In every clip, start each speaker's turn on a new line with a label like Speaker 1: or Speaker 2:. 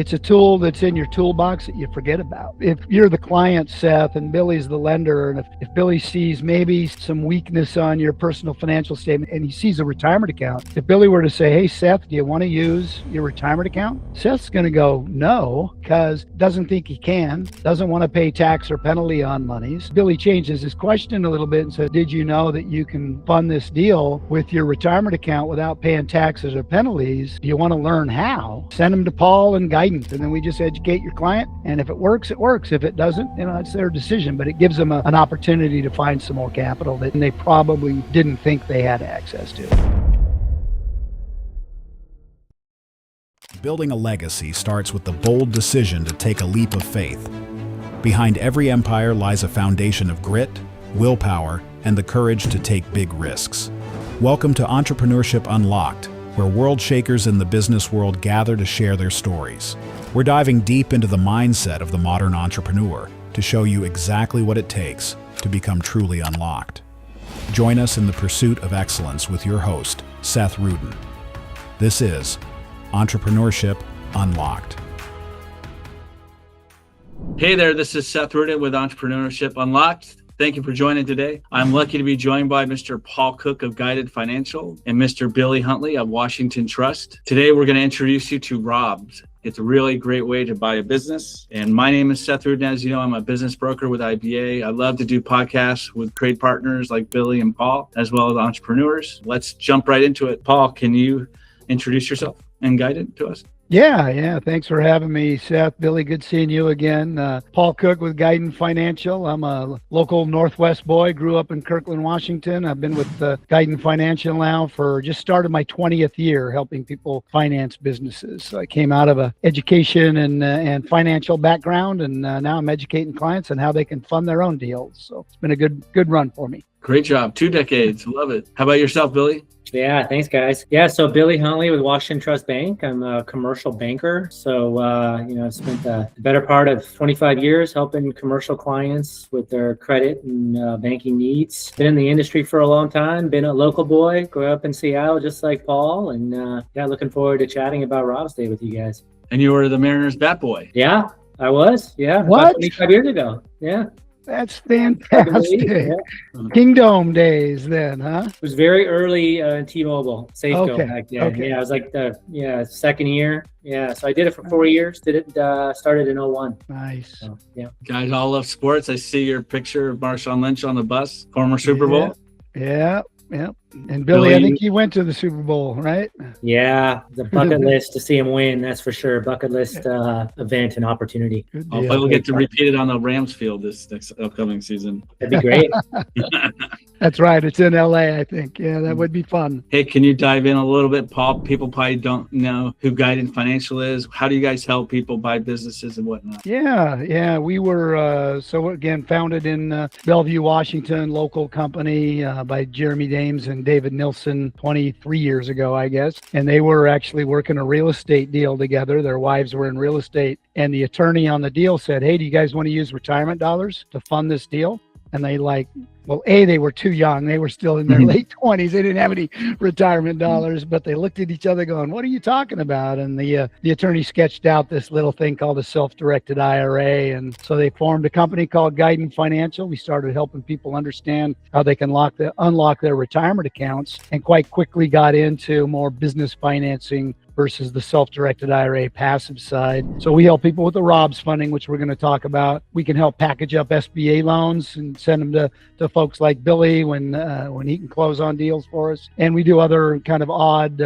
Speaker 1: It's a tool that's in your toolbox that you forget about. If you're the client, Seth, and Billy's the lender, and if Billy sees maybe some weakness on your personal financial statement and he sees a retirement account, if Billy were to say, hey, Seth, do you want to use your retirement account? Seth's going to go, no, because doesn't think he can, doesn't want to pay tax or penalty on monies. Billy changes his question a little bit and says, did you know that you can fund this deal with your retirement account without paying taxes or penalties? Do you want to learn how? Send them to Paul and Guidant, and then we just educate your client. And if it works, it works. If it doesn't, it's their decision, but it gives them an opportunity to find some more capital that they probably didn't think they had access to.
Speaker 2: Building a legacy starts with the bold decision to take a leap of faith. Behind every empire lies a foundation of grit, willpower, and the courage to take big risks. Welcome to Entrepreneurship Unlocked, where world shakers in the business world gather to share their stories. We're diving deep into the mindset of the modern entrepreneur to show you exactly what it takes to become truly unlocked. Join us in the pursuit of excellence with your host, Seth Rudin. This is Entrepreneurship Unlocked.
Speaker 3: Hey there, this is Seth Rudin with Entrepreneurship Unlocked. Thank you for joining today. I'm lucky to be joined by Mr. Paul Cook of Guidant Financial and Mr. Billy Hunley of Washington Trust. Today, we're going to introduce you to ROBS. It's a really great way to buy a business. And my name is Seth Rudin. As you know, I'm a business broker with IBA. I love to do podcasts with great partners like Billy and Paul, as well as entrepreneurs. Let's jump right into it. Paul, can you introduce yourself and Guidant to us?
Speaker 1: Yeah. Thanks for having me, Seth. Billy, good seeing you again. Paul Cook with Guidant Financial. I'm a local Northwest boy, grew up in Kirkland, Washington. I've been with Guidant Financial now for just started my 20th year helping people finance businesses. So I came out of a education and financial background, and now I'm educating clients on how they can fund their own deals. So it's been a good run for me.
Speaker 3: Great job. 2 decades. Love it. How about yourself, Billy?
Speaker 4: Yeah, thanks, guys. Yeah, so Billy Hunley with Washington Trust Bank. I'm a commercial banker. So, I've spent the better part of 25 years helping commercial clients with their credit and banking needs. Been in the industry for a long time, been a local boy, grew up in Seattle just like Paul, and looking forward to chatting about ROBS Day with you guys.
Speaker 3: And you were the Mariners bat boy.
Speaker 4: Yeah, I was. Yeah,
Speaker 1: what?
Speaker 4: About 25 years ago. Yeah.
Speaker 1: That's fantastic.
Speaker 4: Yeah.
Speaker 1: Kingdom days then, huh?
Speaker 4: It was very early in T-Mobile, Safeco back then.
Speaker 1: Okay.
Speaker 4: Yeah, it was like the second year. Yeah, so I did it for 4 years. Started in 01.
Speaker 1: Nice.
Speaker 4: So, yeah.
Speaker 3: Guys all love sports. I see your picture of Marshawn Lynch on the bus, former Super Bowl.
Speaker 1: Yeah. And Billy, I think you went to the Super Bowl, right?
Speaker 4: Yeah, the bucket list to see him win, that's for sure. Bucket list event and opportunity.
Speaker 3: Hopefully we'll get to repeat it on the Rams field this next upcoming season.
Speaker 4: That'd be great.
Speaker 1: That's right. It's in LA, I think. Yeah, that would be fun.
Speaker 3: Hey, can you dive in a little bit, Paul? People probably don't know who Guidant Financial is. How do you guys help people buy businesses and whatnot?
Speaker 1: Yeah. We were, founded in Bellevue, Washington, local company by Jeremy Dames and David Nilsson 23 years ago, I guess. And they were actually working a real estate deal together. Their wives were in real estate. And the attorney on the deal said, hey, do you guys want to use retirement dollars to fund this deal? And they they were too young. They were still in their late 20s. They didn't have any retirement dollars, but they looked at each other going, what are you talking about? And the attorney sketched out this little thing called a self-directed IRA. And so they formed a company called Guidant Financial. We started helping people understand how they can unlock their retirement accounts, and quite quickly got into more business financing versus the self-directed IRA passive side. So we help people with the ROBS funding, which we're going to talk about. We can help package up SBA loans and send them to folks like Billy when he can close on deals for us. And we do other kind of odd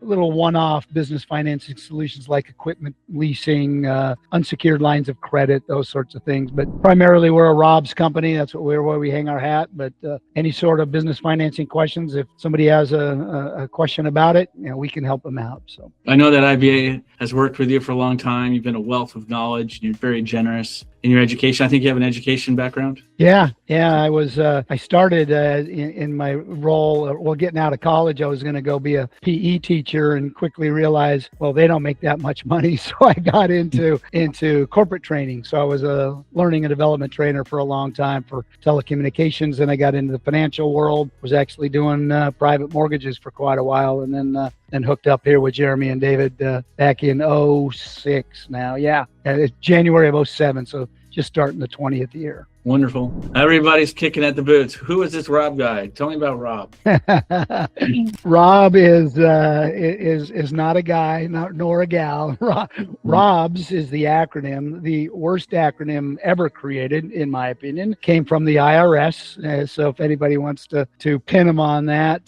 Speaker 1: little one-off business financing solutions like equipment leasing, unsecured lines of credit, those sorts of things. But primarily we're a ROBS company. That's where we hang our hat. But any sort of business financing questions, if somebody has a question about it, we can help them out. So
Speaker 3: I know that IBA has worked with you for a long time. You've been a wealth of knowledge. You're very generous in your education. I think you have an education background.
Speaker 1: Yeah. I started in my role, getting out of college, I was going to go be a PE teacher and quickly realized, well, they don't make that much money. So I got into corporate training. So I was a learning and development trainer for a long time for telecommunications. And I got into the financial world, was actually doing private mortgages for quite a while. And then and hooked up here with Jeremy and David back in '06 now. Yeah, it's January of '07, so just starting the 20th year.
Speaker 3: Wonderful. Everybody's kicking at the boots. Who is this Rob guy? Tell me about Rob.
Speaker 1: Rob is not a guy, nor a gal. ROBS is the acronym, the worst acronym ever created, in my opinion. Came from the IRS. So if anybody wants to pin him on that,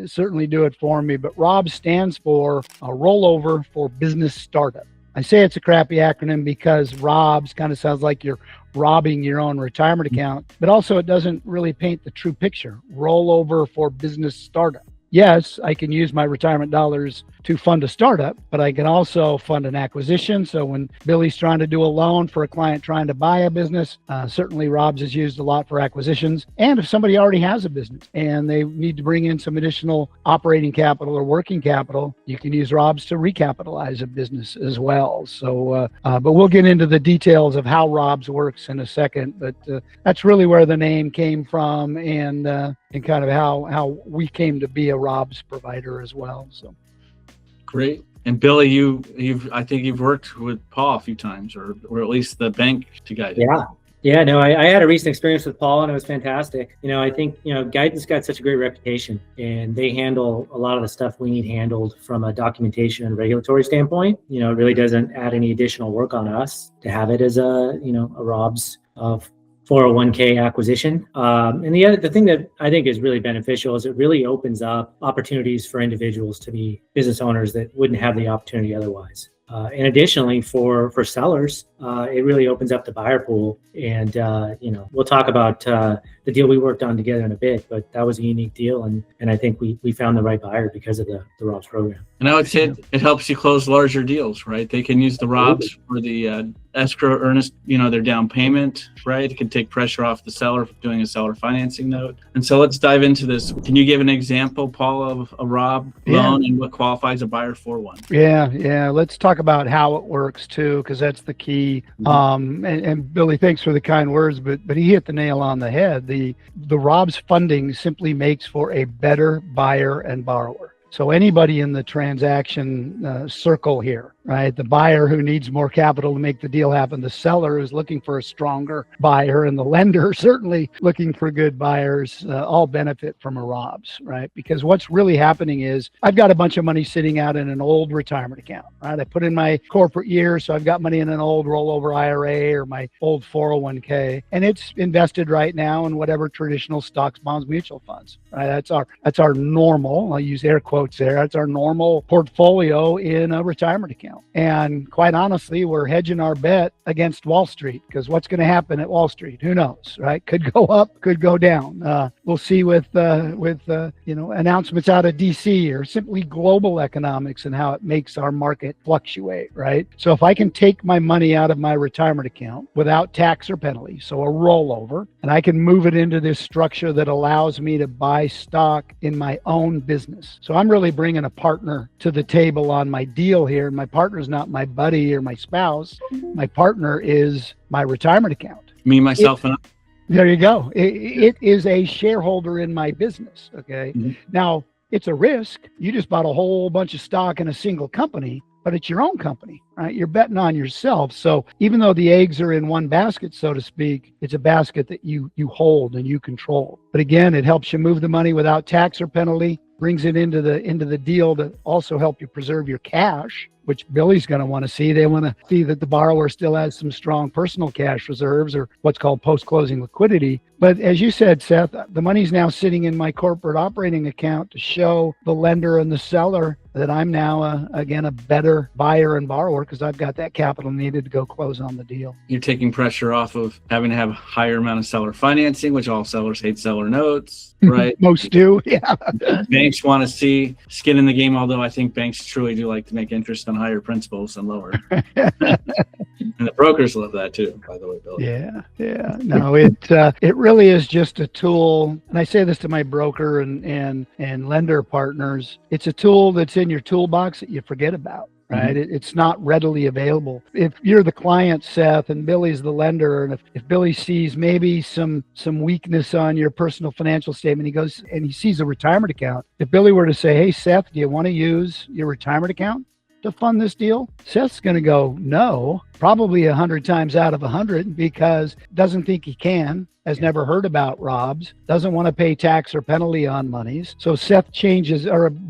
Speaker 1: certainly do it for me. But ROBS stands for a rollover for business startup. I say it's a crappy acronym because ROBS kind of sounds like you're robbing your own retirement account, but also it doesn't really paint the true picture. Rollover for business startup. Yes, I can use my retirement dollars to fund a startup, but I can also fund an acquisition. So when Billy's trying to do a loan for a client trying to buy a business, certainly ROBS is used a lot for acquisitions. And if somebody already has a business and they need to bring in some additional operating capital or working capital, you can use ROBS to recapitalize a business as well. So, but we'll get into the details of how ROBS works in a second. But that's really where the name came from, and kind of how we came to be a ROBS provider as well. So.
Speaker 3: Great. And Billy, I think you've worked with Paul a few times, or at least the bank to Guidant.
Speaker 4: Yeah. No, I had a recent experience with Paul, and it was fantastic. I think Guidant's got such a great reputation, and they handle a lot of the stuff we need handled from a documentation and regulatory standpoint. It really doesn't add any additional work on us to have it as a ROBS of 401k acquisition. And the thing that I think is really beneficial is it really opens up opportunities for individuals to be business owners that wouldn't have the opportunity otherwise. And additionally, for sellers, it really opens up the buyer pool. And, we'll talk about the deal we worked on together in a bit, but that was a unique deal. And I think we found the right buyer because of the ROBS program.
Speaker 3: And I would say it helps you close larger deals, right? They can use the ROBS for the escrow earnest, their down payment, right? It can take pressure off the seller for doing a seller financing note. And so let's dive into this. Can you give an example, Paul, of a ROB loan and what qualifies a buyer for one?
Speaker 1: Yeah. Let's talk about how it works too, because that's the key. And Billy, thanks for the kind words, but he hit the nail on the head. The ROBS funding simply makes for a better buyer and borrower. So anybody in the transaction circle here, right? The buyer who needs more capital to make the deal happen, the seller who's looking for a stronger buyer, and the lender certainly looking for good buyers, all benefit from a ROBS, right? Because what's really happening is I've got a bunch of money sitting out in an old retirement account, right? I put in my corporate year, so I've got money in an old rollover IRA or my old 401k, and it's invested right now in whatever traditional stocks, bonds, mutual funds, right? That's our normal, I'll use air quotes there, that's our normal portfolio in a retirement account. And quite honestly, we're hedging our bet against Wall Street, because what's going to happen at Wall Street? Who knows, right? Could go up, could go down. We'll see with announcements out of DC or simply global economics and how it makes our market fluctuate, right? So if I can take my money out of my retirement account without tax or penalty, so a rollover, and I can move it into this structure that allows me to buy stock in my own business. So I'm really bringing a partner to the table on my deal here. My partner's not my buddy or my spouse. My partner is my retirement account.
Speaker 3: Me, myself, and I.
Speaker 1: There you go. It is a shareholder in my business. Okay. Mm-hmm. Now, it's a risk. You just bought a whole bunch of stock in a single company, but it's your own company, right? You're betting on yourself. So even though the eggs are in one basket, so to speak, it's a basket that you hold and you control. But again, it helps you move the money without tax or penalty, brings it into the deal to also help you preserve your cash, which Billy's going to want to see. They want to see that the borrower still has some strong personal cash reserves, or what's called post-closing liquidity. But as you said, Seth, the money's now sitting in my corporate operating account to show the lender and the seller that I'm now, again, a better buyer and borrower because I've got that capital needed to go close on the deal.
Speaker 3: You're taking pressure off of having to have a higher amount of seller financing, which all sellers hate seller notes, right?
Speaker 1: Most do, yeah.
Speaker 3: Banks want to see skin in the game, although I think banks truly do like to make interest on higher principals than lower. And the brokers love that too, by the way, Billy.
Speaker 1: Yeah. No, it really is just a tool. And I say this to my broker and lender partners. It's a tool that's in your toolbox that you forget about. right? It's not readily available. If you're the client, Seth, and Billy's the lender, and if Billy sees maybe some weakness on your personal financial statement, he goes and he sees a retirement account. If Billy were to say, hey, Seth, do you want to use your retirement account to fund this deal? Seth's going to go, no, probably 100 times out of 100, because doesn't think he can, has never heard about ROBS, doesn't want to pay tax or penalty on monies. So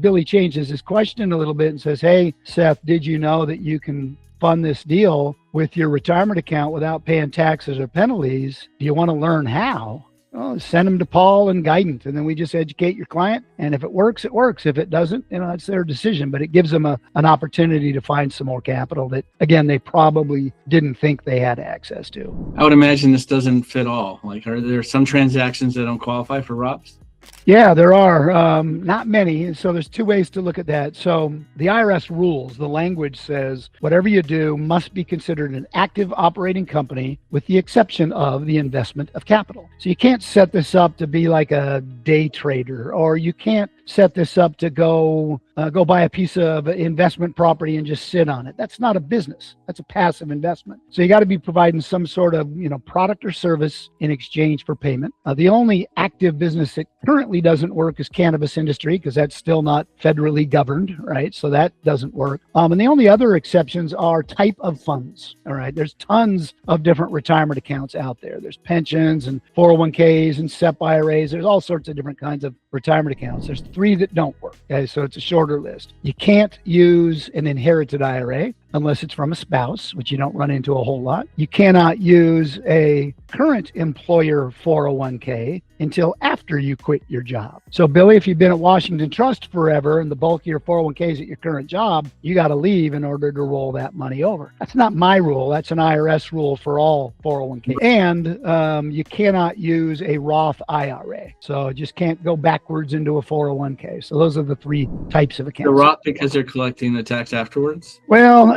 Speaker 1: Billy changes his question a little bit and says, hey, Seth, did you know that you can fund this deal with your retirement account without paying taxes or penalties? Do you want to learn how? Well, send them to Paul and Guidant, and then we just educate your client. And if it works, it works. If it doesn't, it's their decision. But it gives them an opportunity to find some more capital that, again, they probably didn't think they had access to.
Speaker 3: I would imagine this doesn't fit all. Like, are there some transactions that don't qualify for ROBS?
Speaker 1: Yeah, there are not many. So there's two ways to look at that. So the IRS rules, the language says, whatever you do must be considered an active operating company with the exception of the investment of capital. So you can't set this up to be like a day trader, or you can't set this up to go buy a piece of investment property and just sit on it. That's not a business. That's a passive investment. So you got to be providing some sort of product or service in exchange for payment. The only active business that currently doesn't work is cannabis industry, because that's still not federally governed, right? So that doesn't work. And the only other exceptions are type of funds. All right, there's tons of different retirement accounts out there. There's pensions and 401ks and SEP IRAs. There's all sorts of different kinds of retirement accounts. There's 3 that don't work. Okay, so it's a shorter list. You can't use an inherited IRA unless it's from a spouse, which you don't run into a whole lot. You cannot use a current employer 401k until after you quit your job. So Billy, if you've been at Washington Trust forever and the bulk of your 401k is at your current job, you got to leave in order to roll that money over. That's not my rule. That's an IRS rule for all 401k. And you cannot use a Roth IRA. So you just can't go backwards into a 401k. So those are the 3 types of accounts.
Speaker 3: The Roth, because they're collecting the tax afterwards?
Speaker 1: Well,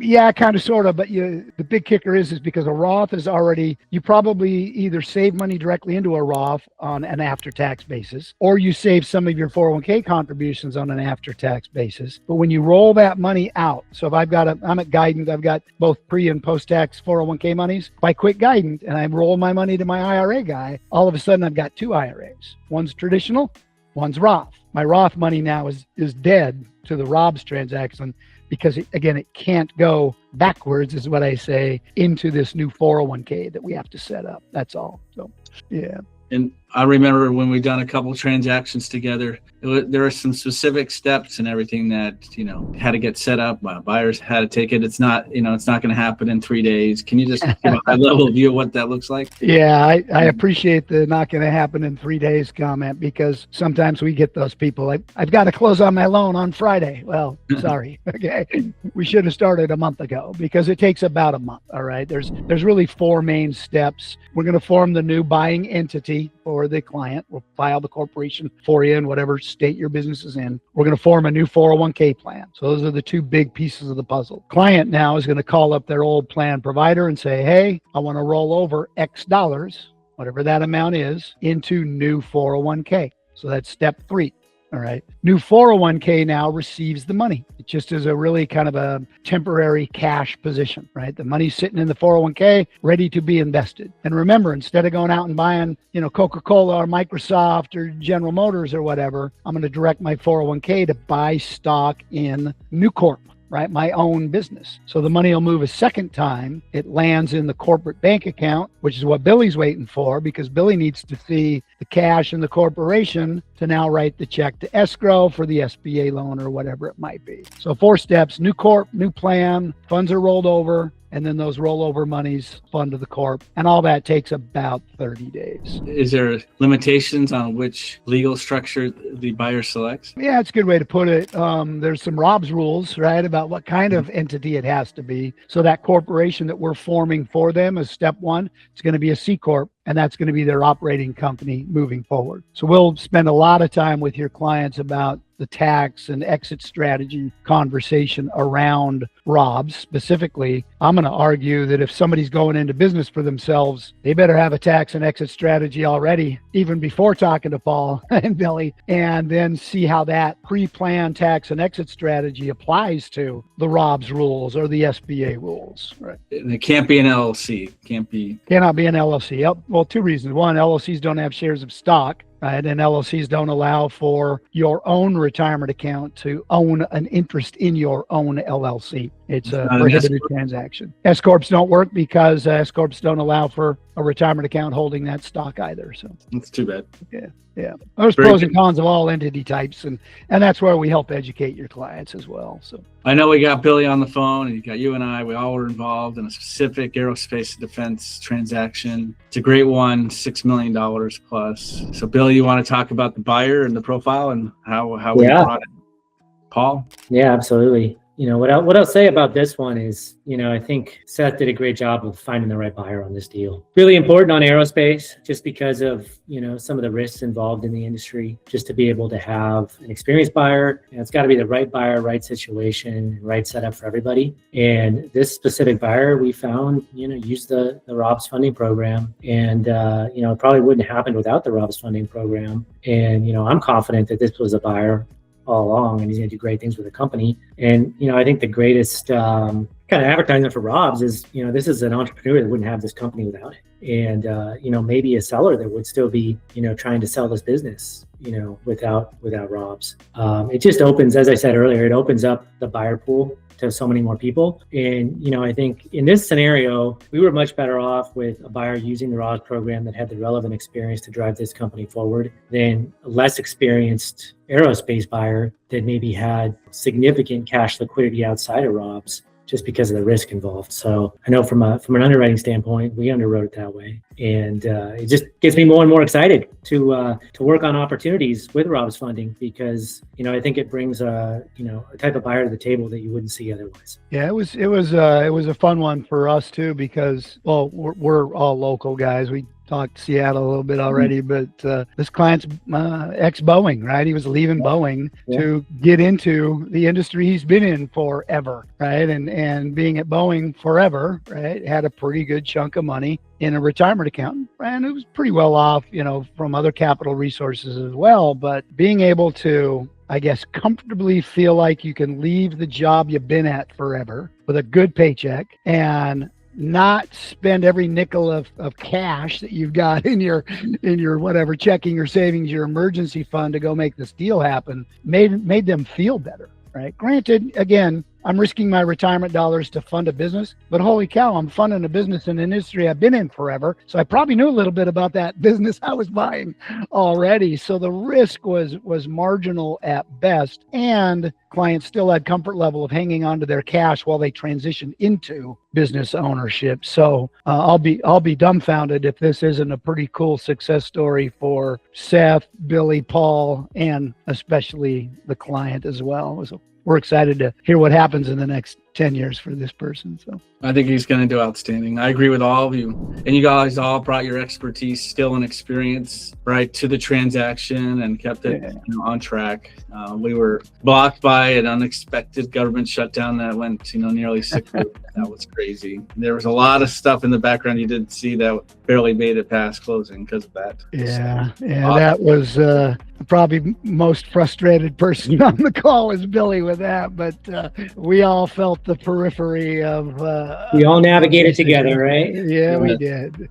Speaker 1: yeah, kind of, sort of. But the big kicker is because a Roth is already, you probably either save money directly into a Roth on an after-tax basis, or you save some of your 401k contributions on an after-tax basis. But when you roll that money out, so if I'm at Guidant, I've got both pre and post-tax 401k monies. If I quit Guidant and I roll my money to my IRA guy, all of a sudden I've got 2 IRAs. One's traditional, one's Roth. My Roth money now is dead to the ROBS transaction, because it can't go backwards, is what I say, into this new 401k that we have to set up. That's all. So, yeah.
Speaker 3: And I remember when we've done a couple of transactions together, there are some specific steps and everything that, had to get set up. Buyers had to take it. It's not going to happen in 3 days. Can you just give a high level view of what that looks like?
Speaker 1: Yeah, I appreciate the not going to happen in 3 days comment, because sometimes we get those people like, I've got to close on my loan on Friday. Well, sorry. Okay. We should have started a month ago, because it takes about a month. All right. There's really 4 main steps. We're going to form the new buying entity for the client. We'll file the corporation for you in whatever state your business is in. We're going to form a new 401k plan. So those are the 2 big pieces of the puzzle. Client now is going to call up their old plan provider and say, hey, I want to roll over X dollars, whatever that amount is, into new 401k. So that's step 3. All right. New 401k now receives the money. It just is a really kind of a temporary cash position, right? The money's sitting in the 401k, ready to be invested. And remember, instead of going out and buying, Coca-Cola or Microsoft or General Motors or whatever, I'm going to direct my 401k to buy stock in C-Corp. Right? My own business. So the money will move a second time. It lands in the corporate bank account, which is what Billy's waiting for, because Billy needs to see the cash in the corporation to now write the check to escrow for the SBA loan or whatever it might be. So 4 steps: new corp, new plan, funds are rolled over, and then those rollover monies fund to the corp. And all that takes about 30 days.
Speaker 3: Is there limitations on which legal structure the buyer selects?
Speaker 1: Yeah, it's a good way to put it. There's some ROBS rules, right, about what kind of entity it has to be. So that corporation that we're forming for them is step 1. It's going to be a C-Corp. and that's going to be their operating company moving forward. So we'll spend a lot of time with your clients about the tax and exit strategy conversation around ROBS. Specifically, I'm going to argue that if somebody's going into business for themselves, they better have a tax and exit strategy already, even before talking to Paul and Billy, and then see how that pre-planned tax and exit strategy applies to the ROBS rules or the SBA rules. Right?
Speaker 3: It can't be an LLC.
Speaker 1: Cannot be an LLC. Yep. Well, two reasons. One, LLCs don't have shares of stock. Right, and LLCs don't allow for your own retirement account to own an interest in your own LLC. It's a prohibited transaction. S-Corps don't work because S-Corps don't allow for a retirement account holding that stock either. So
Speaker 3: that's too bad.
Speaker 1: Yeah. There's pros and cons of all entity types, and that's where we help educate your clients as well. So
Speaker 3: I know we got Billy on the phone, and you got you and I. We all were involved in a specific aerospace defense transaction. It's a great one, $6 million plus. So Billy, you want to talk about the buyer and the profile and how we brought it? Paul?
Speaker 4: Yeah, absolutely. What I'll say about this one is, I think Seth did a great job of finding the right buyer on this deal. Really important on aerospace, just because of, some of the risks involved in the industry, just to be able to have an experienced buyer. It's got to be the right buyer, right situation, right setup for everybody. And this specific buyer we found, used the ROBS funding program, and, it probably wouldn't have happened without the ROBS funding program. And, I'm confident that this was a buyer all along, and he's going to do great things with the company. And, I think the greatest kind of advertisement for ROBS is, this is an entrepreneur that wouldn't have this company without it. And, maybe a seller that would still be, trying to sell this business, without ROBS. It just opens, as I said earlier, it opens up the buyer pool to so many more people. And, I think in this scenario, we were much better off with a buyer using the ROBS program that had the relevant experience to drive this company forward than a less experienced aerospace buyer that maybe had significant cash liquidity outside of ROBS, just because of the risk involved. So I know from an underwriting standpoint, we underwrote it that way. And it just gets me more and more excited to work on opportunities with ROBS funding, because, I think it brings a type of buyer to the table that you wouldn't see otherwise.
Speaker 1: Yeah, it was a fun one for us too, because, well, we're all local guys. We talked Seattle a little bit already, but this client's ex-Boeing, right? He was leaving Boeing to get into the industry he's been in forever, right? And being at Boeing forever, right, had a pretty good chunk of money in a retirement account, and it was pretty well off, from other capital resources as well. But being able to, I guess, comfortably feel like you can leave the job you've been at forever with a good paycheck and not spend every nickel of cash that you've got in your whatever checking or savings, your emergency fund, to go make this deal happen, made them feel better, right? Granted, again, I'm risking my retirement dollars to fund a business, but holy cow, I'm funding a business in an industry I've been in forever. So I probably knew a little bit about that business I was buying already. So the risk was marginal at best, and clients still had comfort level of hanging on to their cash while they transitioned into business ownership. So I'll be dumbfounded if this isn't a pretty cool success story for Seth, Billy, Paul, and especially the client as well. So we're excited to hear what happens in the next 10 years for this person. So
Speaker 3: I think he's going to do outstanding. I agree with all of you. And you guys all brought your expertise, skill, and experience, right, to the transaction and kept it on track. We were blocked by an unexpected government shutdown that went, nearly 6 weeks. That was crazy. There was a lot of stuff in the background you didn't see that barely made it past closing because of that.
Speaker 1: That was probably most frustrated person on the call was Billy with that, but we all felt the periphery of
Speaker 4: we all navigated together, right?
Speaker 1: Yeah, we did.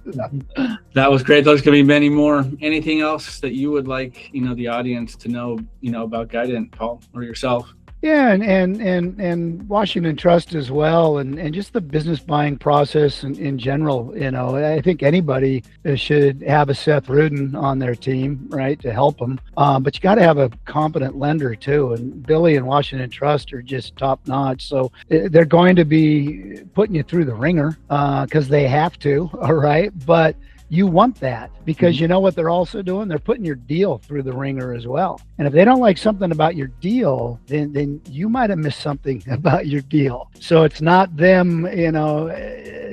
Speaker 3: That was great. There's going to be many more. Anything else that you would like, the audience to know, about Guidant, Paul, or yourself?
Speaker 1: Yeah, and Washington Trust as well, and just the business buying process in general. I think anybody should have a Seth Rudin on their team, right, to help them. But you got to have a competent lender too. And Billy and Washington Trust are just top notch. So they're going to be putting you through the ringer because they have to. All right, but you want that because you know what they're also doing? They're putting your deal through the ringer as well. And if they don't like something about your deal, then you might have missed something about your deal. So it's not them,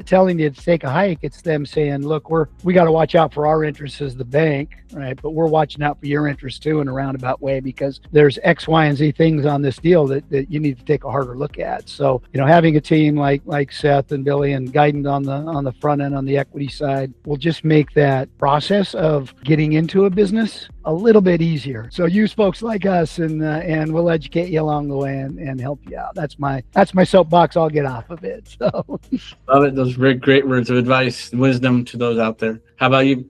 Speaker 1: telling you to take a hike. It's them saying, look, we got to watch out for our interests as the bank, right? But we're watching out for your interests too in a roundabout way because there's X, Y, and Z things on this deal that you need to take a harder look at. So, having a team like Seth and Billy and Guidant on the front end, on the equity side, will just make that process of getting into a business a little bit easier. So use folks like us and we'll educate you along the way and help you out. That's my soapbox. I'll get off of it. So
Speaker 3: love it. Those very great words of advice, wisdom to those out there. How about you,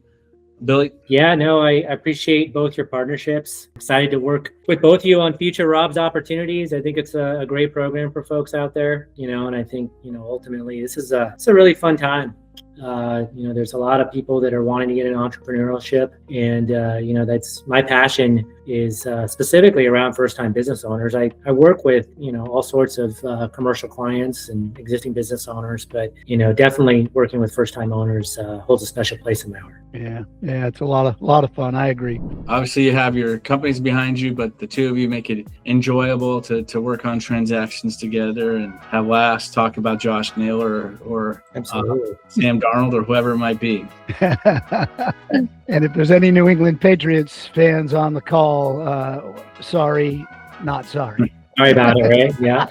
Speaker 3: Billy?
Speaker 4: Yeah, no, I appreciate both your partnerships. Excited to work with both of you on future ROBS opportunities. I think it's a great program for folks out there, and I think, ultimately this is it's a really fun time. There's a lot of people that are wanting to get into entrepreneurship, and that's my passion is specifically around first-time business owners. I work with all sorts of commercial clients and existing business owners, but definitely working with first-time owners holds a special place in my heart.
Speaker 1: Yeah, it's a lot of fun. I agree.
Speaker 3: Obviously, you have your companies behind you, but the two of you make it enjoyable to work on transactions together and have laughs, talk about Josh Naylor or Sam Darnold or whoever it might be.
Speaker 1: And if there's any New England Patriots fans on the call, sorry, not sorry.
Speaker 4: Sorry about it, right? Yeah.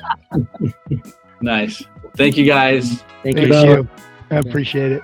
Speaker 3: Nice. Thank you, guys.
Speaker 4: Thank you
Speaker 1: Thank
Speaker 4: both.
Speaker 1: you. I appreciate it.